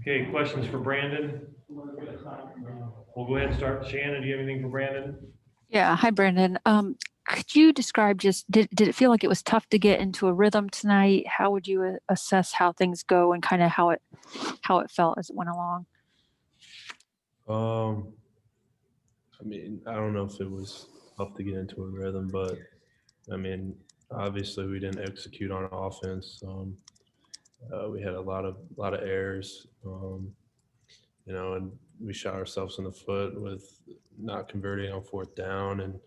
Okay, questions for Brandon? We'll go ahead and start. Shannon, do you have anything for Brandon? Yeah. Hi, Brandon. Could you describe did it feel like it was tough to get into a rhythm tonight? How would you assess how things go and kind of how it felt as it went along? I mean, I don't know if it was tough to get into a rhythm, but I mean, obviously we didn't execute on offense. We had a lot of errors, and we shot ourselves in the foot with not converting on fourth down and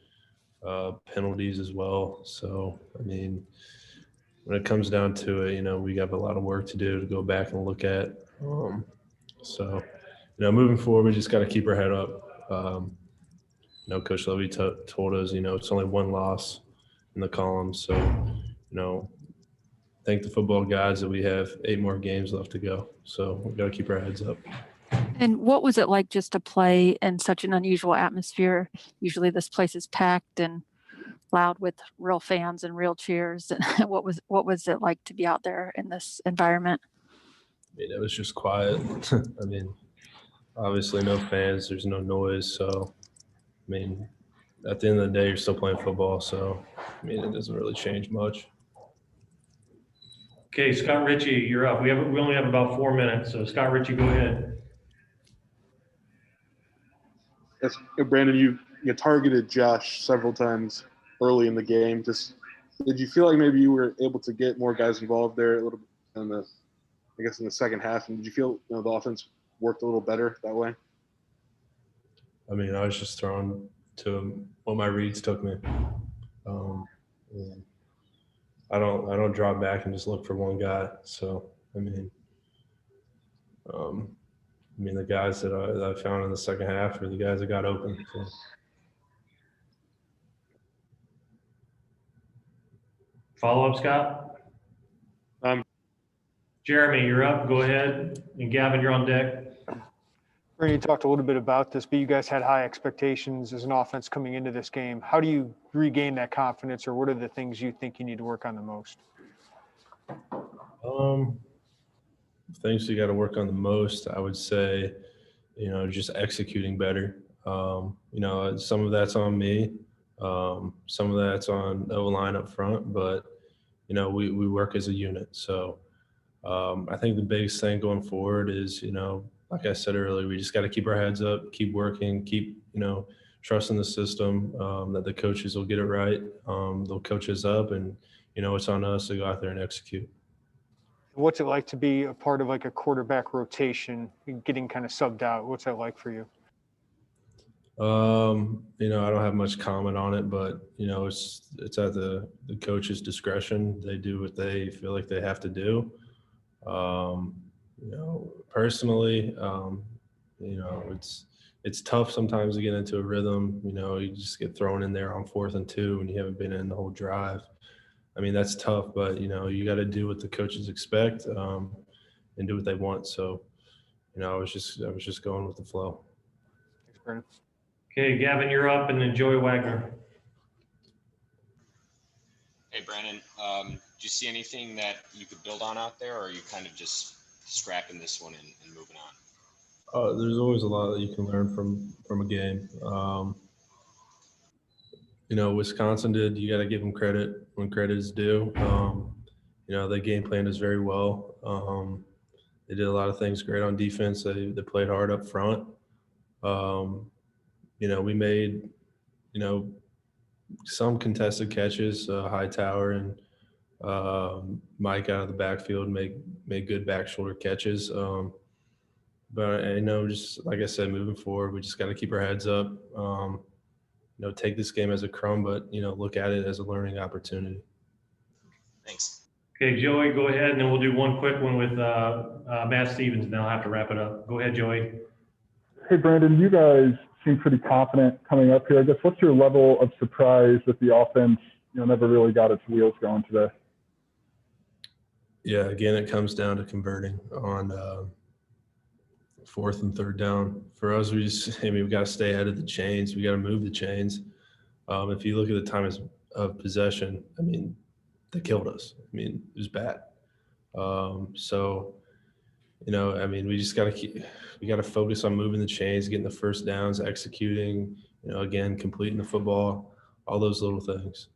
penalties as well. So, I mean, when it comes down to it, we have a lot of work to do to go back and look at. So, moving forward, we just got to keep our head up. Coach Levy told us, it's only one loss in the column. So, thank the football gods that we have 8 more games left to go. So we got to keep our heads up. And what was it like just to play in such an unusual atmosphere? Usually this place is packed and loud with real fans and real cheers. And what was it like to be out there in this environment? I mean, it was just quiet. I mean, obviously no fans, there's no noise. So, I mean, at the end of the day, you're still playing football. So, I mean, it doesn't really change much. Okay, Scott Ritchie, you're up. We only have about 4 minutes, so Scott Ritchie, go ahead. Yes, Brandon, you targeted Josh several times early in the game. Just did you feel like maybe you were able to get more guys involved there a little bit in the second half? And did you feel the offense worked a little better that way? I mean, I was just throwing to what my reads took me. I don't drop back and just look for one guy. So I mean, the guys that I found in the second half are the guys that got open. So. Follow up, Scott? Jeremy, you're up. Go ahead. And Gavin, you're on deck. Brandon, you talked a little bit about this, but you guys had high expectations as an offense coming into this game. How do you regain that confidence, or what are the things you think you need to work on the most? Things you got to work on the most, I would say, just executing better. Some of that's on me. Some of that's on the line up front, but, we work as a unit. So I think the biggest thing going forward is, like I said earlier, we just got to keep our heads up, keep working, keep, trusting the system, that the coaches will get it right. They'll coach us up, and, it's on us to go out there and execute. What's it like to be a part of like a quarterback rotation, getting kind of subbed out? What's that like for you? I don't have much comment on it, but it's at the coach's discretion. They do what they feel like they have to do. Personally, it's tough sometimes to get into a rhythm. You just get thrown in there on 4th and 2 and you haven't been in the whole drive. I mean, that's tough, but you got to do what the coaches expect, and do what they want. So, I was just going with the flow. Thanks, Brandon. Okay, Gavin, you're up, and then Joey Wagner. Hey, Brandon, do you see anything that you could build on out there, or are you kind of just scrapping this one and moving on? There's always a lot that you can learn from a game. Wisconsin did. You got to give them credit when credit is due. They game planned us very well. They did a lot of things great on defense. They played hard up front. We made, some contested catches. Hightower and Mike out of the backfield made good back shoulder catches. But just like I said, moving forward, we just got to keep our heads up. Take this game as a crumb, but look at it as a learning opportunity. Thanks. Okay, Joey, go ahead, and then we'll do one quick one with Matt Stevens, and then I'll have to wrap it up. Go ahead, Joey. Hey, Brandon, you guys seem pretty confident coming up here. I guess what's your level of surprise that the offense, never really got its wheels going today? Yeah, again, it comes down to converting on 4th and 3rd down. For us, we've got to stay ahead of the chains. We got to move the chains. If you look at the time of possession, I mean, they killed us. I mean, it was bad. So, you know, I mean, we just got to focus on moving the chains, getting the first downs, executing, you know, again, completing the football, all those little things.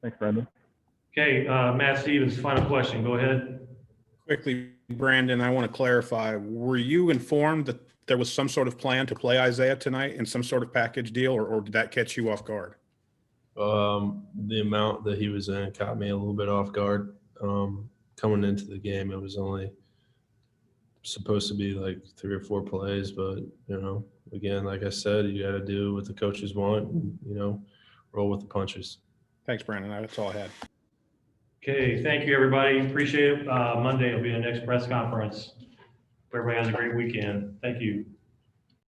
Thanks, Brandon. Okay, Matt Stevens, final question. Go ahead. Quickly, Brandon, I want to clarify, were you informed that there was some sort of plan to play Isaiah tonight in some sort of package deal, or did that catch you off guard? The amount that he was in caught me a little bit off guard. Coming into the game, it was only supposed to be like 3 or 4 plays, but, you know, again, like I said, you got to do what the coaches want and, you know, roll with the punches. Thanks, Brandon. That's all I had. Okay, thank you, everybody. Appreciate it. Monday will be the next press conference. Hope everybody has a great weekend. Thank you.